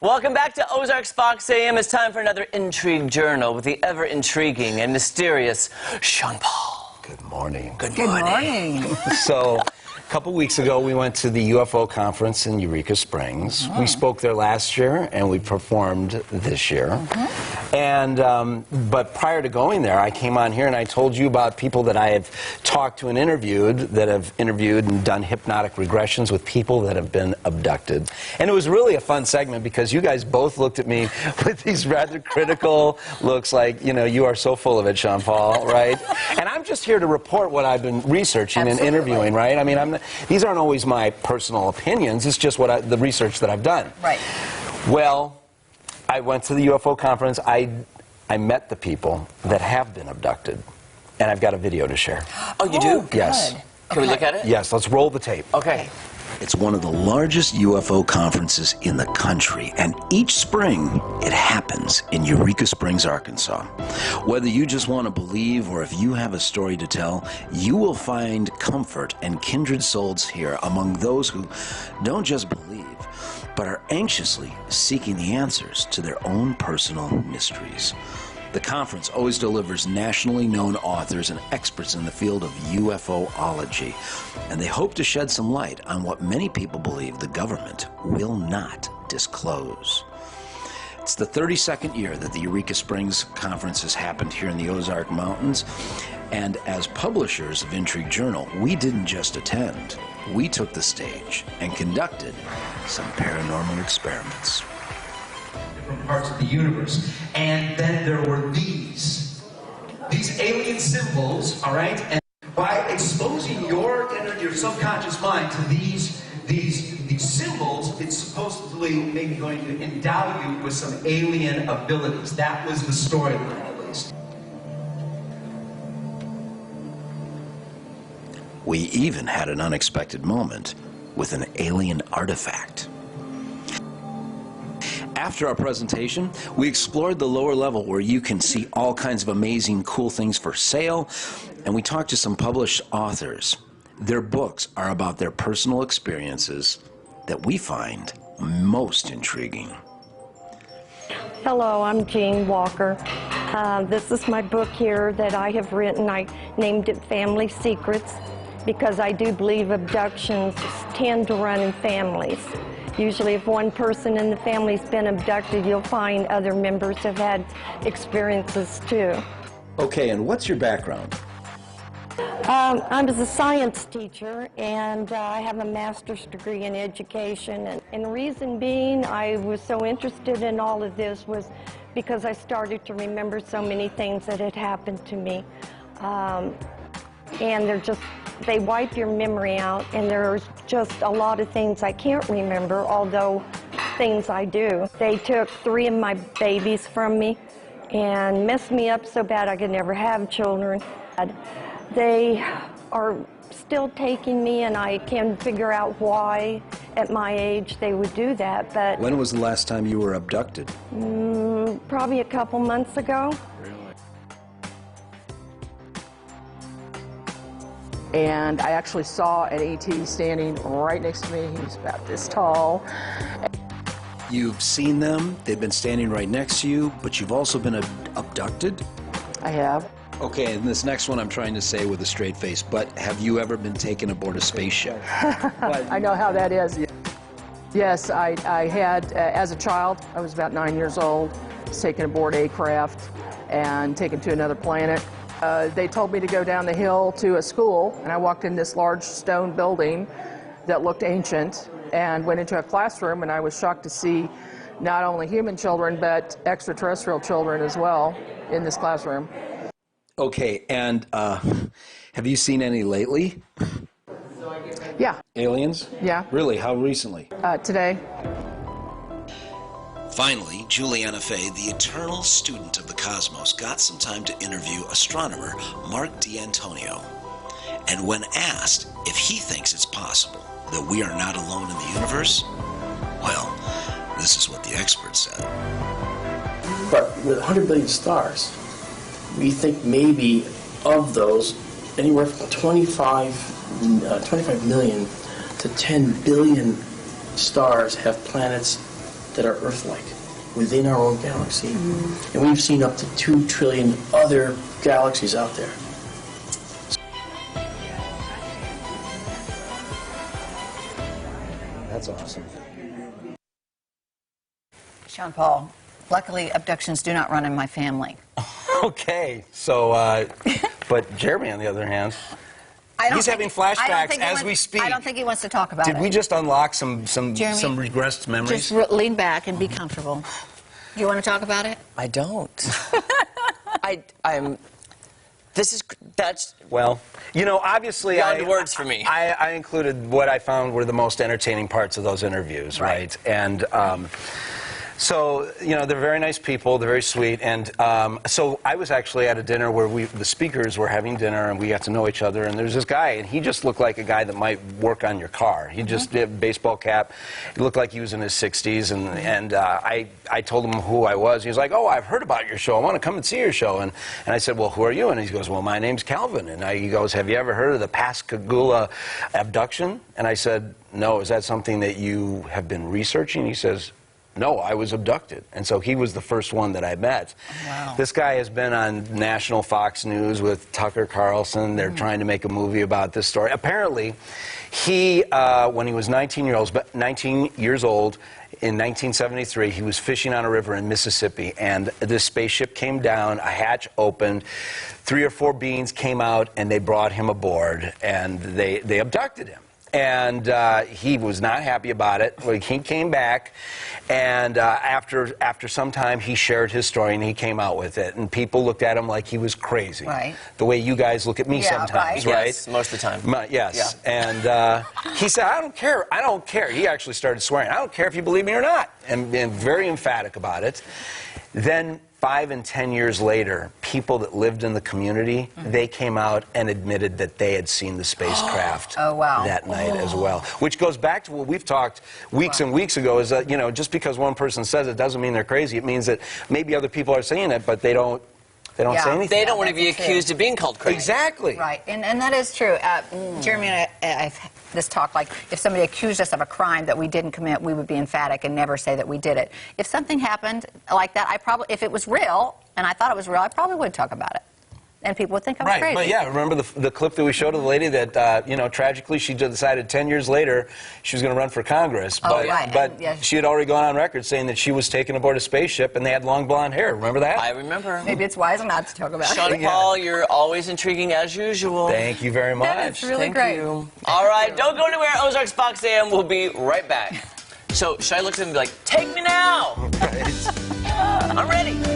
Welcome back to Ozark's Fox AM. It's time for another Intrigue Journal with the ever-intriguing and mysterious Sean Paul. Good morning. Good morning. So, a couple weeks ago, we went to the UFO conference in Eureka Springs. We spoke there last year, and we performed this year. And but prior to going there, I came on here and I told you about people that I have talked to and interviewed, that have interviewed and done hypnotic regressions with people that have been abducted. And it was really a fun segment because you guys both looked at me with these rather critical looks like, you know, you are so full of it, Sean Paul, right? And I'm just here to report what I've been researching and interviewing, right? I mean, these aren't always my personal opinions. It's just the research that I've done. Right. Well, I went to the UFO conference. I met the people that have been abducted, and I've got a video to share. Oh, you do? Yes. Can we look at it? Yes, let's roll the tape. Okay. It's one of the largest UFO conferences in the country, and each spring it happens in Eureka Springs, Arkansas. Whether you just want to believe or if you have a story to tell, you will find comfort and kindred souls here among those who don't just believe, but are anxiously seeking the answers to their own personal mysteries. The conference always delivers nationally known authors and experts in the field of UFOlogy, and they hope to shed some light on what many people believe the government will not disclose. It's the 32nd year that the Eureka Springs Conference has happened here in the Ozark Mountains, and as publishers of Intrigue Journal, we didn't just attend. We took the stage and conducted some paranormal experiments. Different parts of the universe. And then there were these alien symbols, all right? And by exposing your subconscious mind to these symbols, it's supposedly maybe going to endow you with some alien abilities. That was the storyline, at least. We even had an unexpected moment with an alien artifact. After our presentation, we explored the lower level where you can see all kinds of amazing, cool things for sale, and we talked to some published authors. Their books are about their personal experiences that we find most intriguing. Hello, I'm Jean Walker. This is my book here that I have written. I named it Family Secrets because I do believe abductions tend to run in families. Usually if one person in the family's been abducted, you'll find other members have had experiences too. Okay, and what's your background? I was a science teacher, and I have a master's degree in education. And the reason being I was so interested in all of this was because I started to remember so many things that had happened to me. And they wipe your memory out, and there's just a lot of things I can't remember, although things I do. They took 3 of my babies from me and messed me up so bad I could never have children. They are still taking me, and I can't figure out why at my age they would do that. But When was the last time you were abducted? Probably a couple months ago. And I actually saw an ET standing right next to me. He was about this tall. You've seen them, they've been standing right next to you, but you've also been abducted? I have. Okay, and this next one I'm trying to say with a straight face, but have you ever been taken aboard a spaceship? I know how that is. Yes, I had, as a child, I was about 9 years old, was taken aboard a craft and taken to another planet. They told me to go down the hill to a school, and I walked in this large stone building that looked ancient and went into a classroom, and I was shocked to see not only human children but extraterrestrial children as well in this classroom. Okay, and have you seen any lately? Yeah. Aliens? Yeah. Really? How recently? Today. Finally, Juliana Fay, the eternal student of the cosmos, got some time to interview astronomer Mark D'Antonio. And when asked if he thinks it's possible that we are not alone in the universe, well, this is what the expert said. But with 100 billion stars, we think maybe of those, anywhere from 25 million to 10 billion stars have planets that are Earth-like within our own galaxy. And we've seen up to 2 trillion other galaxies out there. That's awesome. Sean Paul, luckily abductions do not run in my family. Okay, so, but Jeremy, on the other hand, he's having flashbacks as we speak. I don't think he wants to talk about it. Did we just unlock some Jeremy, regressed memories? Just lean back and be comfortable. Do you want to talk about it? I don't. That's... Well, you know, obviously, beyond words for me. I included what I found were the most entertaining parts of those interviews, right? And so, you know, they're very nice people. They're very sweet. And so I was actually at a dinner where the speakers were having dinner, and we got to know each other. And there's this guy, and he just looked like a guy that might work on your car. He just had a baseball cap. He looked like he was in his 60s. And I told him who I was. He was like, "Oh, I've heard about your show. I want to come and see your show." And I said, "Well, who are you?" And he goes, "Well, my name's Calvin." And he goes, "Have you ever heard of the Pascagoula abduction?" And I said, "No, is that something that you have been researching?" He says, "No, I was abducted." And so he was the first one that I met. Wow. This guy has been on national Fox News with Tucker Carlson. They're trying to make a movie about this story. Apparently, he, when he was 19 years old, in 1973, he was fishing on a river in Mississippi, and this spaceship came down, a hatch opened, 3 or 4 beings came out, and they brought him aboard, and they abducted him. And he was not happy about it. He came back, and after some time, he shared his story, and he came out with it. And people looked at him like he was crazy. Right. The way you guys look at me sometimes, right? Yes, most of the time. Yes. Yeah. And he said, I don't care. He actually started swearing. "I don't care if you believe me or not," and very emphatic about it. Then 5 and 10 years later, people that lived in the community, they came out and admitted that they had seen the spacecraft that night as well. Which goes back to what we've talked weeks and weeks ago, is that, you know, just because one person says it doesn't mean they're crazy. It means that maybe other people are saying it, but they don't say anything. They don't want to be accused of being called crazy. Exactly. Right, and that is true. Jeremy and I've this talk, like, if somebody accused us of a crime that we didn't commit, we would be emphatic and never say that we did it. If something happened like that, if it was real, and I thought it was real, I probably would talk about it. And people would think I was crazy. But yeah, remember the clip that we showed of the lady that, you know, tragically she decided 10 years later she was going to run for Congress. But she had already gone on record saying that she was taken aboard a spaceship and they had long blonde hair. Remember that? I remember. Maybe it's wise not to talk about it. Sean Paul, you're always intriguing as usual. Thank you very much. That is really great. You. All right, don't go anywhere. Ozark's Fox AM will be right back. So should I look at him and be like, "Take me now"? I'm ready.